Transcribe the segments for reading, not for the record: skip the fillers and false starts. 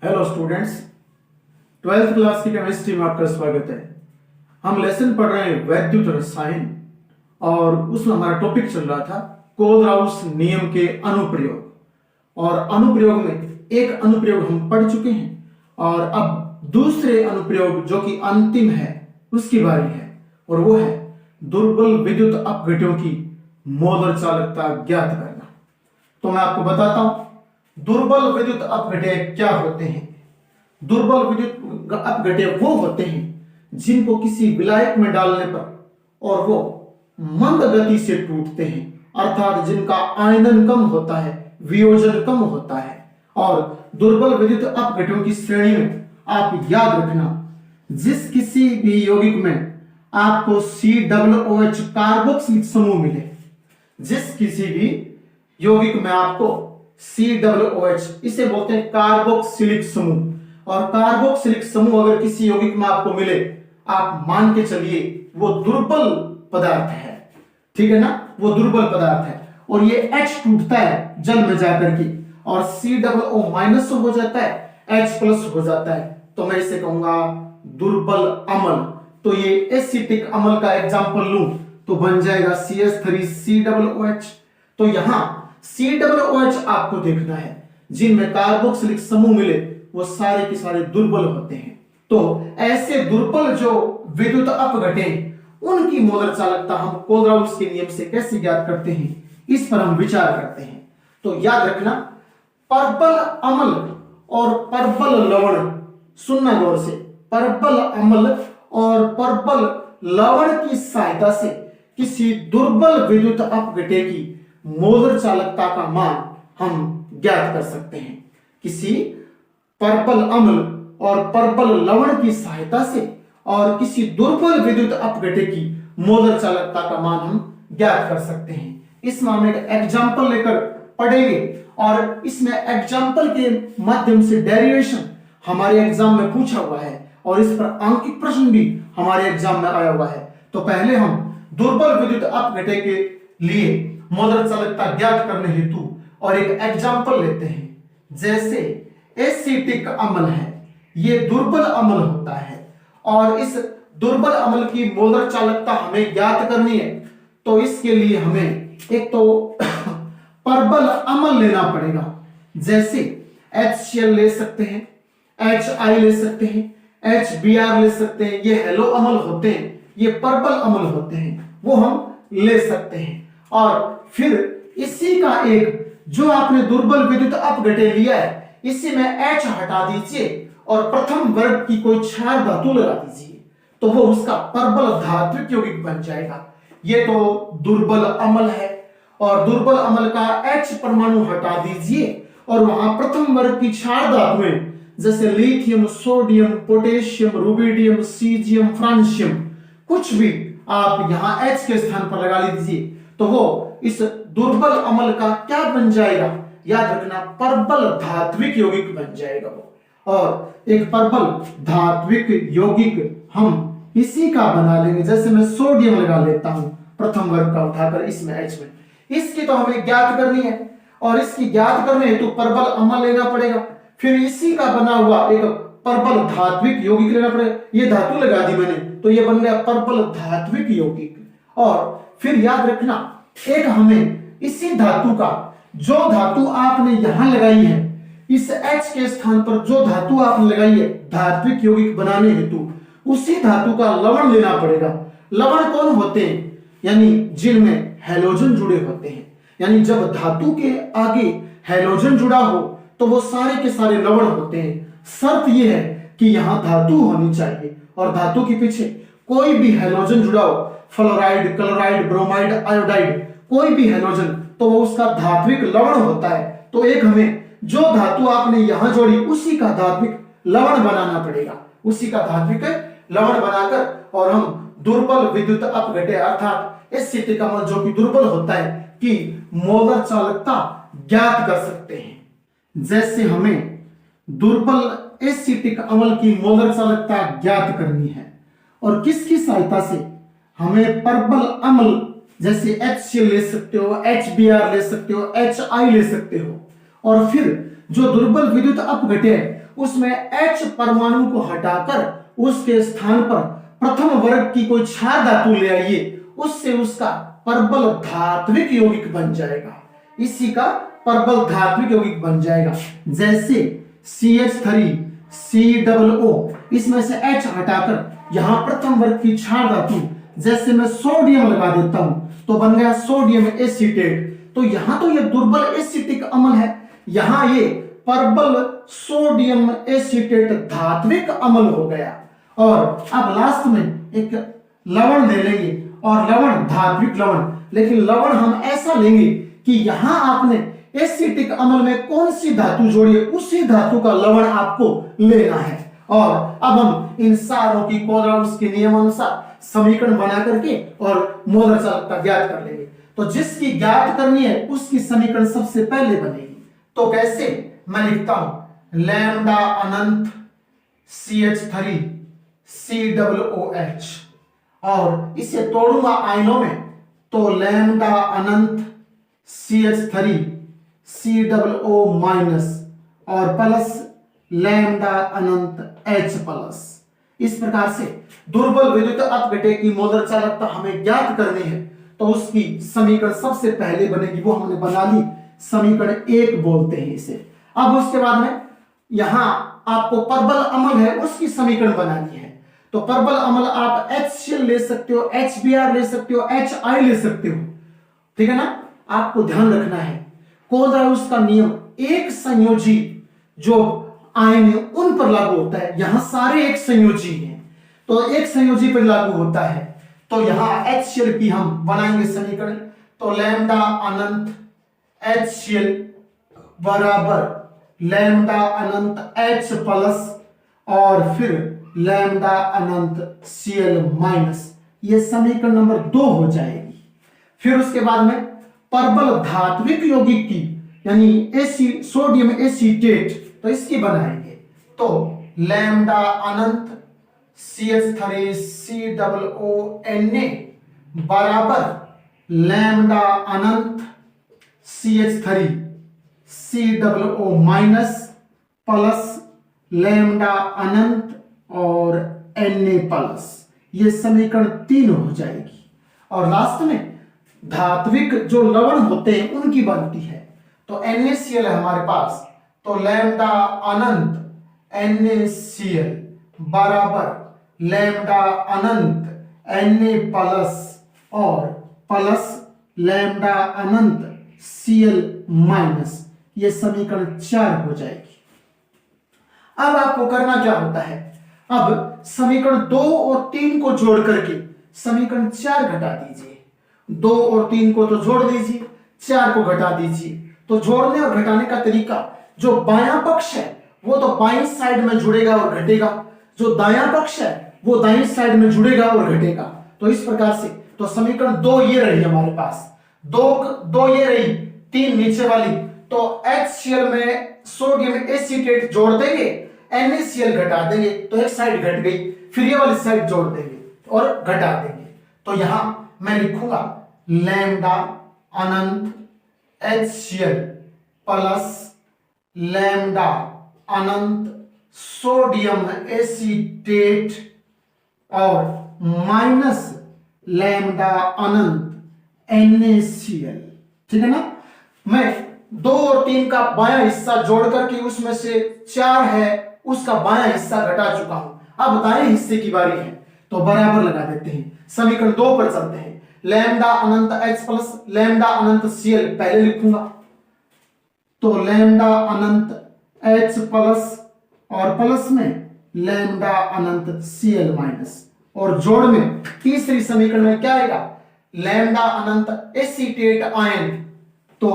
Hello students, 12th class की chemistry में आपका स्वागत है। हम लेसन पढ़ रहे हैं वैद्युत रसायन और उसमें हमारा टॉपिक चल रहा था कोलराउस नियम के अनुप्रयोग। और अनुप्रयोग में एक अनुप्रयोग हम पढ़ चुके हैं और अब दूसरे अनुप्रयोग जो कि अंतिम है उसकी बारी है, और वो है दुर्बल विद्युत अपघट्यों की मोलर चालकता ज्ञात करना। तो मैं आपको बताता हूं दुर्बल विद्युत अपघट्य क्या होते हैं। दुर्बल विद्युत अपघट्य वो होते हैं जिनको किसी विलायक में डालने पर और वो मंद गति से टूटते हैं, अर्थात जिनका आयनन कम होता है, वियोजन कम होता है। और दुर्बल विद्युत अपघट्यों की श्रेणी में आप याद रखना, जिस किसी भी यौगिक में आपको COOH कार्बोक्सिलिक समूह मिले, जिस किसी भी यौगिक में आपको COOH, इसे बोलते हैं कार्बोक्सिलिक समूह, और कार्बोक्सिलिक समूह अगर किसी यौगिक में आपको मिले, आप मान के चलिए वो दुर्बल पदार्थ है। ठीक है ना, वो दुर्बल पदार्थ है और ये H टूटता है जल में जाकर के और COO माइनस हो जाता है, H प्लस हो जाता है, तो मैं इसे कहूंगा दुर्बल अम्ल। तो ये एसिटिक अम्ल का एग्जांपल लूं तो बन जाएगा CH3COOH। तो यहां COOH आपको देखना है, जिनमें कार्बोक्सिलिक समूह मिले वो सारे के सारे दुर्बल होते हैं। तो ऐसे दुर्बल जो विद्युत अपघट्य उनकी मोलर चालकता हम कोलराउस के नियम से कैसे ज्ञात करते हैं, इस पर हम विचार करते हैं। तो याद रखना, परबल अम्ल और परबल लवण, सुनना गौर से, परबल अम्ल और परबल लवण की सहायता से किसी दुर्बल विद्युत अपघट्य की मोलर चालकता का मान हम ज्ञात कर सकते हैं। किसी पर्पल अम्ल और पर्पल लवण की सहायता से और किसी दुर्बल विद्युत अपघट्य की मोलर चालकता का मान हम ज्ञात कर सकते हैं। इसमें हम एक एग्जांपल लेकर पढ़ेंगे और इसमें एग्जांपल के माध्यम से डेरिवेशन हमारे एग्जाम में पूछा हुआ है और इस पर अंकित प्रश्न भी हमारे एग्जाम में आया हुआ है। तो पहले हम दुर्बल विद्युत अपघट्य के लिए मोलर चालकता ज्ञात करने हेतु और एक एग्जांपल लेते हैं। जैसे एसिटिक अम्ल है, ये दुर्बल अम्ल होता है और इस दुर्बल अम्ल की मोलर चालकता हमें ज्ञात करनी है। तो इसके लिए हमें एक तो परबल अम्ल लेना पड़ेगा, जैसे HCl ले सकते हैं, HI ले सकते हैं, HBr ले सकते हैं। ये हेलो अम्ल होते हैं, ये परबल अम्ल होते हैं, वो हम ले सकते हैं। और फिर इसी का एक जो आपने दुर्बल विद्युत अपघट्य लिया है, इसी में H हटा दीजिए और प्रथम वर्ग की कोई क्षार धातु लगा दीजिए, तो वो उसका परबल धात्विक यौगिक बन जाएगा। ये तो दुर्बल अम्ल है और दुर्बल अम्ल का H परमाणु हटा दीजिए और वहां प्रथम वर्ग की क्षार धातुएं जैसे lithium, sodium, potassium, rubidium, caesium, francium, कुछ भी आप यहां H के स्थान पर लगा लीजिए, तो वो इस दुर्बल अम्ल का क्या बन जाएगा, याद रखना, परबल धात्विक यौगिक बन जाएगा वो। और एक परबल धात्विक यौगिक हम इसी का बना लेंगे, जैसे मैं सोडियम लगा लेता हूं प्रथम वर्ग का उठाकर इसमें H में, इसकी तो हमें ज्ञात करनी है और इसकी ज्ञात करने हेतु परबल अम्ल लेना पड़ेगा। फिर इसी का बना हुआ एक परबल धात्विक यौगिक लेना पड़ेगा, ये धातु लगा दी मैंने, तो ये बन गया परबल धात्विक यौगिक। और फिर याद रखना, एक हमें इसी धातु का, जो धातु आपने यहां लगाई है, इस H के स्थान पर जो धातु आपने लगाई है धात्विक यौगिक बनाने हेतु, उसी धातु का लवण लेना पड़ेगा। लवण कौन होते हैं, यानी जिनमें हैलोजन जुड़े होते हैं, यानी जब धातु के आगे हैलोजन जुड़ा हो तो वो सारे के सारे लवण होते हैं। शर्त यह है कि यहां धातु होनी चाहिए और धातु के पीछे कोई भी हैलोजन जुड़ा हो, फ्लोराइड, क्लोराइड, ब्रोमाइड, आयोडाइड, कोई भी हैलोजन, तो वो उसका धात्विक लवण होता है। तो एक हमें जो धातु आपने यहां जोड़ी उसी का धात्विक लवण बनाना पड़ेगा, उसी का धात्विक लवण बनाकर और हम दुर्बल विद्युत अपघट्य अर्थात एसिटिक अम्ल जो कि दुर्बल होता है की मोलर चालकता ज्ञात कर सकते हैं। जैसे हमें दुर्बल एसिटिक अम्ल की मोलर चालकता ज्ञात करनी है और किसकी सहायता से, हमें परबल अम्ल जैसे HCl ले सकते हो, HBr ले सकते हो, HI ले सकते हो, और फिर जो दुर्बल विद्युत अपघट्य है उसमें H परमाणु को हटाकर उसके स्थान पर प्रथम वर्ग की कोई क्षार धातु ले आइए, उससे उसका परबल धात्विक यौगिक बन जाएगा, इसी का परबल धात्विक यौगिक बन जाएगा। जैसे CH3COO, इसमें से H हटाकर यहां प्रथम वर्ग की क्षार धातु, जैसे मैं सोडियम लगा देता हूं तो बन गया सोडियम एसीटेट। तो यहां तो ये दुर्बल एसिटिक अम्ल है, यहां ये परबल सोडियम एसीटेट धात्विक अम्ल हो गया। और अब लास्ट में एक लवण ले लेंगे, और लवण धात्विक लवण, लेकिन लवण हम ऐसा लेंगे कि यहां आपने एसिटिक अम्ल में कौन सी धातु जोड़ी है, उसी धातु का लवण आपको लेना है। और अब हम इन सारों की कोलराउस के नियमानुसार समीकरण बना करके और मोलर चालकता ज्ञात कर लेंगे। तो जिसकी ज्ञात करनी है उसकी समीकरण सबसे पहले बनेगी। तो कैसे, मैं लिखता हूं लैम्डा अनंत CH3COOH, और इसे तोड़ूंगा आयनों में, तो लैम्डा अनंत CH3COO माइनस और प्लस लैम्डा अनंत H प्लस। इस प्रकार से दुर्बल विद्युत अपघटक की मोलर चालकता हमें ज्ञात करनी है, तो उसकी समीकरण सबसे पहले बनेगी, वो हमने बना ली, समीकरण 1 बोलते हैं इसे। अब उसके बाद में यहां आपको परबल अम्ल है उसकी समीकरण बनानी है। तो परबल अम्ल आप HCl ले सकते हो, HBr ले सकते हो, HI ले सकते हो, ठीक है ना। आपको ध्यान रखना है कोलराउस का नियम एक संयोजी जो आयन है उन पर लागू होता है। यहां सारे एक संयोजी हैं, तो एक संयोजी पर लागू होता है। तो यहां HCl की हम बनाएंगे समीकरण, तो लैम्डा अनंत HCl बराबर लैम्डा अनंत H प्लस और फिर लैम्डा अनंत Cl माइनस, ये समीकरण नंबर 2 हो जाएगी। फिर उसके बाद में परबल धात्विक यौगिक की यानी सोडियम एसीटेट, तो इसकी बनाएंगे, तो लैम्डा अनंत CH3COONA बराबर लैम्डा अनंत CH3COO माइनस प्लस लैम्डा अनंत और Na प्लस, ये समीकरण 3 हो जाएगी। और लास्ट में धात्विक जो लवण होते हैं उनकी बनती है, तो NaCl है हमारे पास, तो लैम्डा अनंत NaCl बराबर लैम्डा अनंत Na प्लस और प्लस लैम्डा अनंत Cl माइनस, ये समीकरण 4 हो जाएगी। अब आपको करना क्या होता है, अब समीकरण 2 और 3 को जोड़ करके समीकरण 4 घटा दीजिए। 2 और 3 को तो जोड़ दीजिए, 4 को घटा दीजिए। तो जोड़ने और घटाने का तरीका, जो बायां पक्ष है वो तो बाईं साइड में जुड़ेगा और घटेगा, जो दायां पक्ष है वो दाईं साइड में जुड़ेगा और घटेगा। तो इस प्रकार से तो समीकरण 2 ये रही हमारे पास, 2 ये रही, 3 नीचे वाली, तो HCl में सोडियम एसीटेट जोड़ देंगे, NaCl घटा देंगे, तो एक साइड घट गई, फिर ये वाली साइड जोड़ देंगे और घटा देंगे। तो यहां मैं लिखूंगा लैम्डा अनंत HCl प्लस लैम्डा अनंत सोडियम एसीटेट और माइनस लैम्डा अनंत NaCl, ठीक है ना। मैं 2 और 3 का बायां हिस्सा जोड़ करके उसमें से 4 है उसका बायां हिस्सा घटा चुका हूं, अब दाएं हिस्से की बारी है, तो बराबर लगा देते हैं। समीकरण 2 पर चलते हैं, लैम्डा अनंत H प्लस लैम्डा अनंत Cl पहले लिखूंगा, तो लैम्डा अनंत H प्लस और प्लस में लैम्डा अनंत Cl माइनस, और जोड़ में तीसरी समीकरण में क्या आएगा, लैम्डा अनंत एसीटेट आयन, तो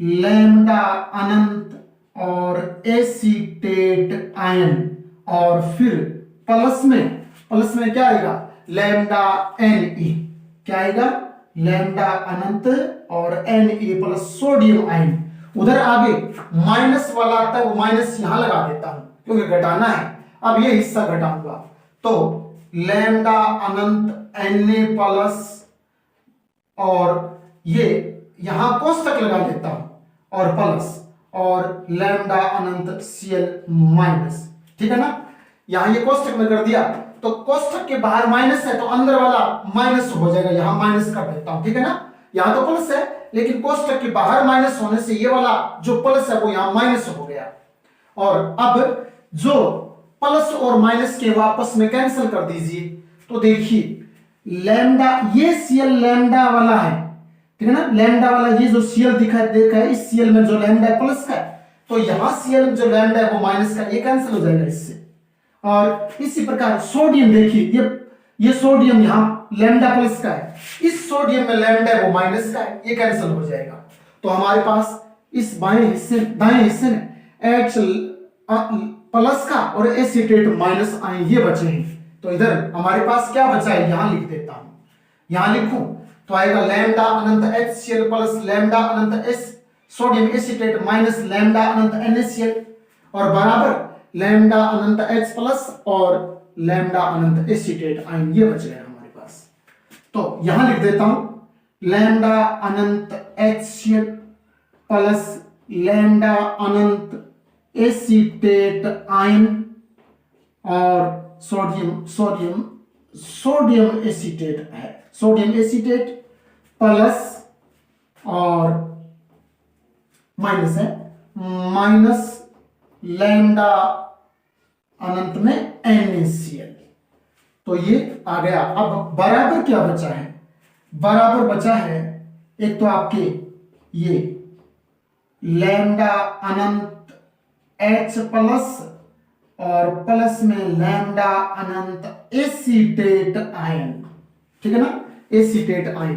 लैम्डा अनंत और एसीटेट आयन, और फिर प्लस में क्या आएगा, लैम्डा Na, क्या आएगा, लैम्डा अनंत और Na प्लस सोडियम आयन। उधर आगे माइनस वाला आता है, वो माइनस यहां लगा देता हूं क्योंकि घटाना है। अब ये हिस्सा घटाऊंगा, तो लैम्डा अनंत Na प्लस और ये यहां कोष्टक लगा देता हूं और प्लस, और लैम्डा अनंत Cl माइनस, ठीक है ना। यहां ये कोष्टक में कर दिया तो कोष्टक के बाहर माइनस है तो अंदर वाला माइनस हो जाएगा, यहां माइनस कर देता हूं, ठीक है ना। यहां तो प्लस है लेकिन कोष्टक के बाहर माइनस होने से ये वाला जो प्लस है वो यहां माइनस हो गया। और अब जो प्लस और माइनस के वापस में कैंसिल कर दीजिए तो देखिए लैम्डा, ये Cl लैम्डा वाला है, ठीक है ना। लैम्डा वाला ये जो Cl दिखाई देखा है, इस Cl में जो लैम्डा प्लस का है तो यहां Cl में जो लैम्डा है वो माइनस का, ये कैंसिल हो जाएगा इससे। और इसी प्रकार सोडियम देखिए, ये सोडियम यहां लैम्डा प्लस का है, इस सोडियम में लैम्डा है वो माइनस का है, ये कैंसिल हो जाएगा। तो हमारे पास इस बाएं हिस्से दाएं हिस्से में H प्लस का और एसीटेट माइनस आए, ये बचे हैं। तो इधर हमारे पास क्या बचा है, यहां लिख देता हूं, यहां लिखूं तो आएगा लैम्डा अनंत HCl प्लस लैम्डा अनंत S sodium acetate minus lambda अनंत NaCl और बराबर लैम्डा अनंत H प्लस और लैम्डा अनंत एसीटेट आयन, ये बच गया हमारे पास। तो यहां लिख देता हूं लैम्डा अनंत HCl प्लस लैम्डा अनंत एसीटेट आयन और सोडियम एसीटेट है, सोडियम एसीटेट प्लस और माइनस है माइनस लैम्डा अनंत में NaCl। तो ये आ गया। अब बराबर क्या बचा है, बराबर बचा है एक तो आपके ये लैम्डा अनंत H प्लस और प्लस में लैम्डा अनंत एसीटेट आयन, ठीक है ना, एसीटेट आयन।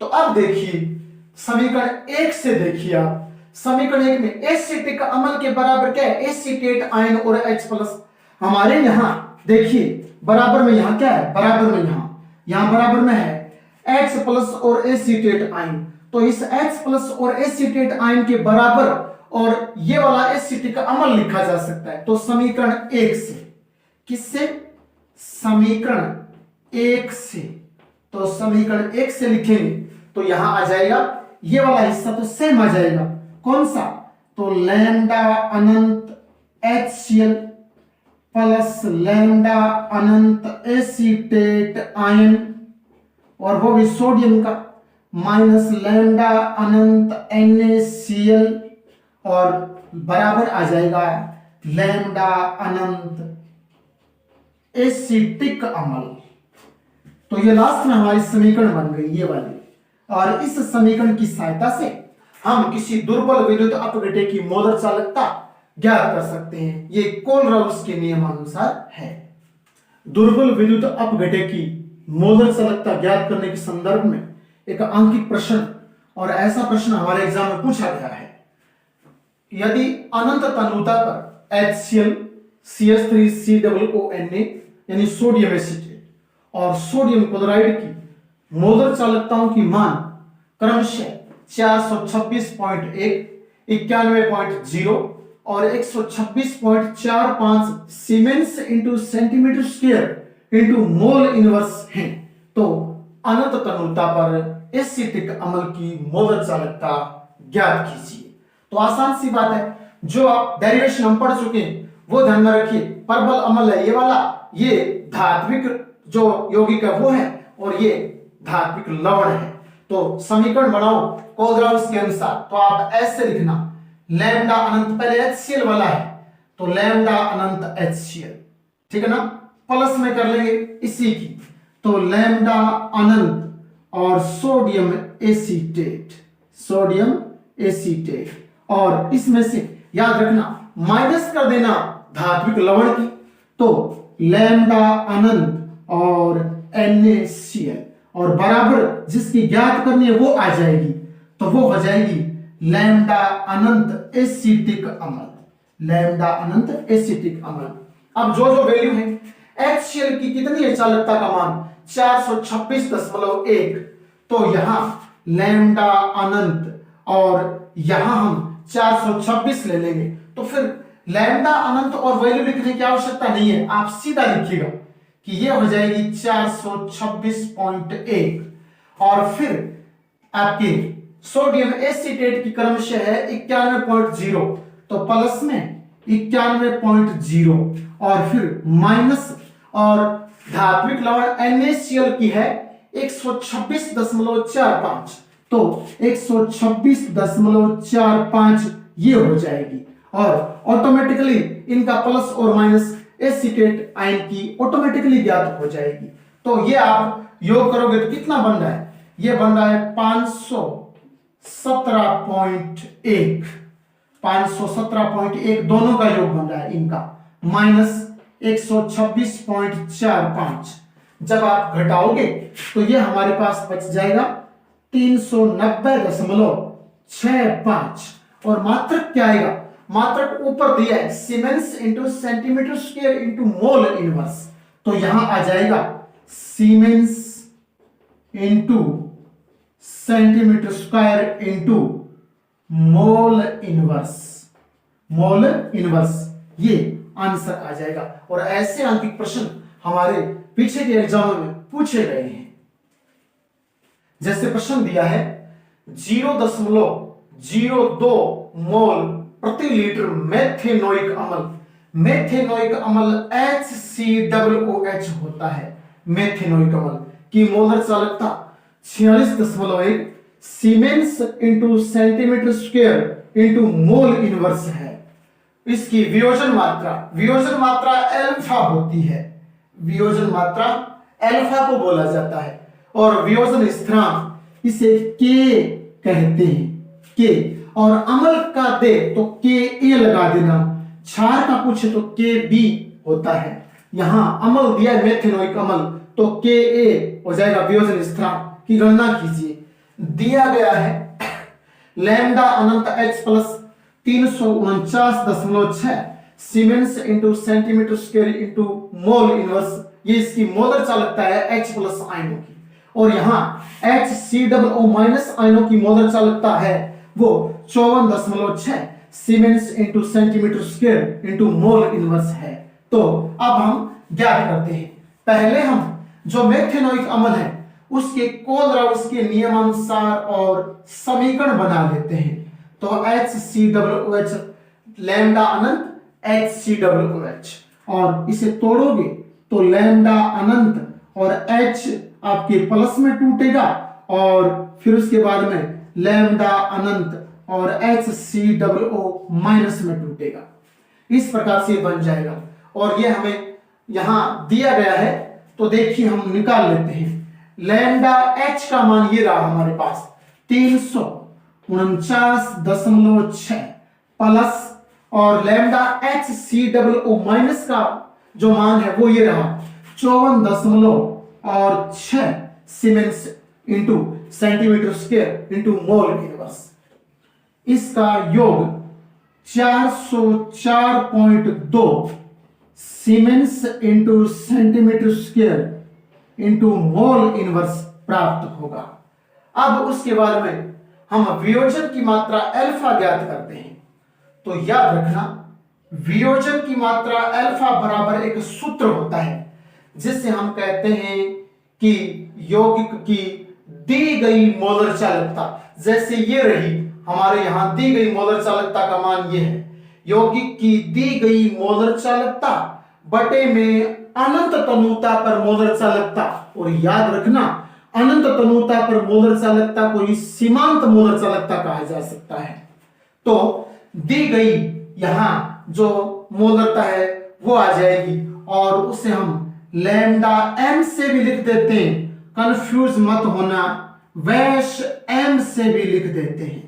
तो अब देखिए समीकरण 1 से देखिए आप, समीकरण 1 में एसिटिक अम्ल के बराबर क्या है, एसीटेट आयन और H प्लस। हमारे यहां देखिए बराबर में यहां क्या है, बराबर में यहां बराबर में है H प्लस और एसीटेट आयन। तो इस H प्लस और एसीटेट आयन के बराबर और ये वाला एसिटिक अम्ल लिखा जा सकता है। तो समीकरण 1 से, किससे, समीकरण 1 से, तो समीकरण 1 से लिखेंगे तो यहां आ जाएगा ये वाला हिस्सा तो सेम आ जाएगा, कौन सा, तो लैम्डा अनंत HCl प्लस लैम्डा अनंत एसीटेट आयन और वो भी सोडियम का माइनस लैम्डा अनंत NaCl और बराबर आ जाएगा लैम्डा अनंत एसिटिक अम्ल। तो ये लास्ट में हमारी समीकरण बन गई ये वाली। और इस समीकरण की सहायता से हम किसी दुर्बल विद्युत अपघटक की मोलर चालकता ज्ञात कर सकते हैं। ये कोलराउस के नियमानुसार है। दुर्बल विद्युत अपघटक की मोलर चालकता ज्ञात करने के संदर्भ में एक अंकित प्रश्न, और ऐसा प्रश्न हमारे एग्जाम में पूछा गया है। यदि अनंत तनुता पर HCl CH3COONA यानी सोडियम एसीटेट और सोडियम क्लोराइड की मोलर चालकताओं की मान क्रमशः 426.1, 91.0 और 126.45 siemens into centimetre square into mole inverse है, तो अनंत तनुता पर एसिटिक अम्ल की मोलर चालकता ज्ञात कीजिए। तो आसान सी बात है, जो आप डेरिवेशन हम पढ़ चुके हैं वो ध्यान में रखिए। परबल अम्ल है ये वाला, ये धात्विक जो यौगिक है वो है और ये धात्विक लवण है। तो समीकरण बनाओ कोलराउस के अनुसार, तो आप ऐसे लिखना लैम्डा अनंत, पहले HCl वाला है तो लैम्डा अनंत HCl, ठीक है ना, प्लस में कर लेंगे इसी की, तो लैम्डा अनंत और सोडियम एसीटेट, सोडियम एसीटेट, और इसमें से याद रखना माइनस कर देना धात्विक लवण की, तो लैम्डा अनंत और NaCl और बराबर जिसकी ज्ञात करनी है वो आ जाएगी, तो वो हो जाएगी लैम्डा अनंत एसिटिक अम्ल, लैम्डा अनंत एसिटिक अम्ल। अब जो जो वैल्यू है HCl की कितनी है चालकता का मान 426.1, तो यहां लैम्डा अनंत और यहां हम 426 ले लेंगे, तो फिर लैम्डा अनंत और वैल्यू लिखने की आवश्यकता नहीं है, आप सीधा लिखिएगा कि ये हो जाएगी 426.1 और फिर आपके सोडियम एसीटेट की क्रमशः है 91.0, तो प्लस में 91.0 और फिर माइनस, और धात्विक लवण NaCl की है 126.45, तो 126.45 ये हो जाएगी, और ऑटोमेटिकली इनका प्लस और माइनस एसीटेट आयन की ऑटोमेटिकली ज्ञात हो जाएगी। तो ये आप योग करोगे तो कितना बन रहा है, ये बन रहा है 517.1, 517.1 दोनों का योग बन रहा है इनका, माइनस 126.45। जब आप घटाओगे तो ये हमारे पास बच जाएगा 390.65, और मात्रक क्या आएगा, मात्रक ऊपर दिया है siemens into centimetre square into mole inverse, तो यहां आ जाएगा siemens into centimetre square into mole inverse, mole inverse, ये आंसर आ जाएगा। और ऐसे आंतरिक प्रश्न हमारे पीछे के एग्जाम में पूछे गए हैं। जैसे प्रश्न दिया है 0.02 मोल प्रति लीटर मेथेनोइक अम्ल, मेथेनोइक अम्ल HCOOH होता है। मेथेनोइक अम्ल की मोलर चालकता 46.1 siemens into centimetre square into mole inverse है। इसकी वियोजन मात्रा अल्फा होती है, वियोजन मात्रा अल्फा को बोला जाता है, और वियोजन स्थिरांक इसे के कहते हैं, के, और अम्ल का दे तो के ए लगा देना, क्षार का पूछे तो के बी होता है। यहां अम्ल दिया है मेथेनोइक अम्ल, तो के ए हो जाएगा वियोजन स्थिरांक की गणना कीजिए। दिया गया है लैम्डा अनंत H plus 349.6 siemens into centimetre square into mole inverse, ये इसकी मोलर चालकता है H प्लस आयनों की, और यहां HCOO माइनस आयनों की मोलर चालकता है वो 54.6 siemens into centimetre square into mole inverse है। तो अब हम ज्ञात करते हैं, पहले हम जो मेथेनोइक अम्ल है उसके कोलराउस के नियमानुसार और समीकरण बना लेते हैं। तो HCOOH लैम्डा अनंत HCOOH, और इसे तोड़ोगे तो लैम्डा अनंत और H आपके प्लस में टूटेगा, और फिर उसके बाद में लैम्डा अनंत और HCOO माइनस में टूटेगा। इस प्रकार से बन जाएगा, और ये हमें यहां दिया गया है, तो देखिए हम निकाल लेते हैं। लैम्डा H का मान ये रहा हमारे पास 349.6 प्लस, और लैम्डा HCOO माइनस का जो मान है वो ये रहा 54.6 siemens into centimetre square into mole inverse. इसका योग 404.2 siemens into centimetre square into mole inverse प्राप्त होगा। अब उसके बाद में हम वियोजन की मात्रा अल्फा ज्ञात करते हैं। तो याद रखना, वियोजन की मात्रा अल्फा बराबर एक सूत्र होता है जिससे हम कहते हैं कि यौगिक की दी गई मोलर चालकता, जैसे ये रही हमारे यहां दी गई मोलर चालकता का मान ये है, यौगिक की दी गई मोलर चालकता बटे में अनंत तनुता पर मोलर चालकता। और याद रखना, अनंत तनुता पर मोलर चालकता को सीमांत मोलर चालकता कहा जा सकता है। तो दी गई यहां जो मोलरता है वो आ जाएगी, और उसे हम लैम्डा m से भी लिख देते हैं, कंफ्यूज मत होना, वैश m से भी लिख देते हैं।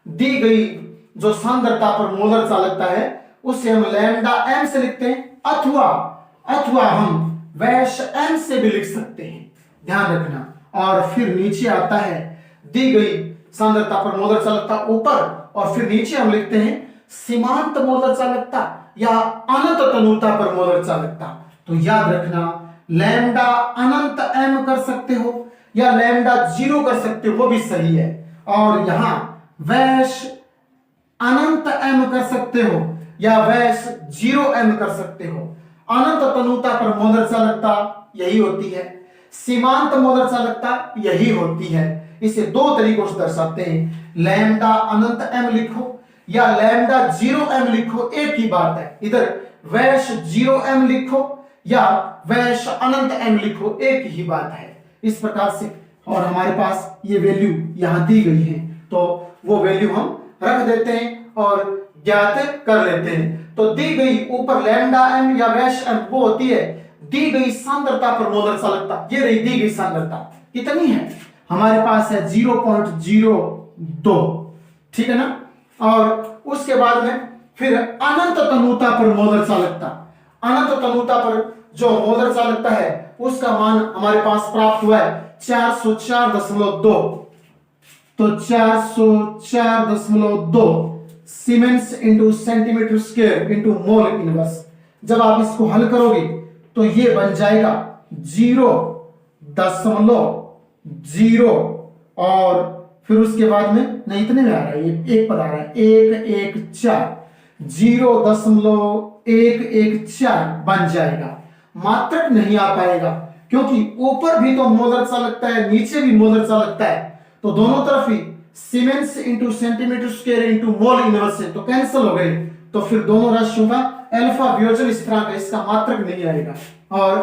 दी गई जो सांद्रता पर मोलर चालकता है उसे हम लैम्डा m से लिखते हैं, अथवा हम वैश m से भी लिख सकते हैं, ध्यान रखना। और फिर नीचे आता है दी गई सांद्रता पर मोलर चालकता ऊपर, और फिर नीचे हम लिखते हैं सीमांत मोलर चालकता या अनंत तनुता पर मोलर चालकता। तो याद रखना, लैम्डा अनंत m कर सकते हो या लैम्डा 0 कर सकते हो, वो भी सही है। और यहां वैश अनंत m कर सकते हो या वैश 0m कर सकते हो। अनंत तनुता पर मोलर चालकता यही होती है, सीमांत मोलर चालकता यही होती है। इसे दो तरीकों से दर्शाते हैं, लैम्डा अनंत m लिखो या लैम्डा 0m लिखो, एक ही बात है। इधर वैश 0m लिखो या वैश अनंत m लिखो, एक ही बात है। इस प्रकार से, और हमारे पास ये वैल्यू यहां दी गई है, तो वो वैल्यू हम रख देते हैं और ज्ञात कर लेते हैं। तो दी गई ऊपर लैम्डा m या वैश m वो होती है दी गई सांद्रता पर मोलर चालकता। ये रही दी गई सांद्रता, कितनी है हमारे पास है 0.02, ठीक है ना। और उसके बाद में फिर अनंत तनुता पर मोलर चालकता, अनंत तनुता पर जो मोलर चालकता है उसका मान हमारे पास प्राप्त हुआ है 404.2। तो 404.2 siemens into centimetre square into mole inverse. जब आप इसको हल करोगे तो ये बन जाएगा 0.0 और फिर उसके बाद में नहीं, इतने में आ रहा है, ये एक पद आ रहा है 114, 0.114 बन जाएगा। मात्रक नहीं आ पाएगा क्योंकि ऊपर भी तो मोलर चालकता है, नीचे भी मोलर चालकता है, तो दोनों तरफ ही siemens into centimetre square into mole inverse है, तो कैंसिल हो गए। तो फिर दोनों राशियों का अल्फा वियोजन स्थिरांक है, इसका मात्रक नहीं आएगा। और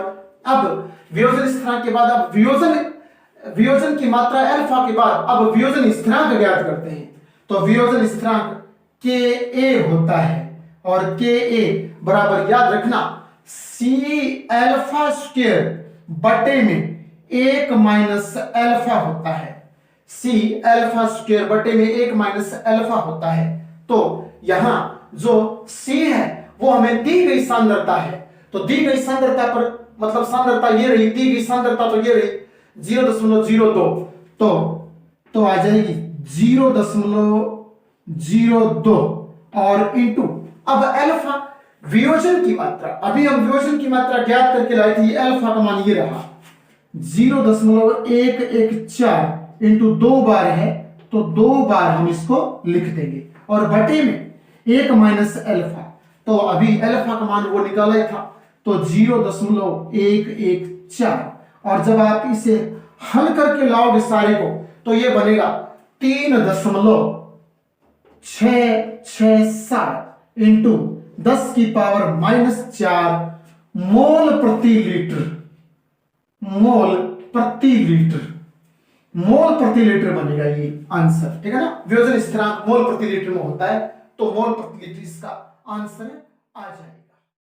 अब वियोजन स्थिरांक के बाद अब वियोजन की मात्रा अल्फा के बाद अब वियोजन स्थिरांक ज्ञात करते हैं। तो वियोजन स्थिरांक Ka होता है और Ka बराबर याद रखना C अल्फा स्क्वायर बटे में 1 माइनस अल्फा होता है। C अल्फा स्क्वायर बटे में 1 माइनस अल्फा होता है। तो यहां जो C है वो हमें दी गई सांद्रता है, तो दी गई सांद्रता पर मतलब सांद्रता ये रही, दी गई सांद्रता तो ये रही 0.02, तो आ जाएगी 0.02 और इंटू अब अल्फा वियोजन की मात्रा, अभी हम वियोजन की मात्रा ज्ञात करके लाए थे, अल्फा का मान ये रहा 0.114 इंटू 2 बार है, तो 2 बार हम इसको लिख देंगे और बटे में 1 माइनस अल्फा, तो अभी अल्फा का मान वो निकाला ही था, तो 0.114 और जब आप इसे हल करके लाओगे सारे को तो ये बनेगा 3.667 इंटू 10 की पावर -4 मोल प्रति लीटर, मोल प्रति लीटर बनेगा ये आंसर, ठीक है ना। वियोजन स्थिरांक मोल प्रति लीटर में होता है, तो मोल प्रति लीटर इसका आंसर आ जाएगा।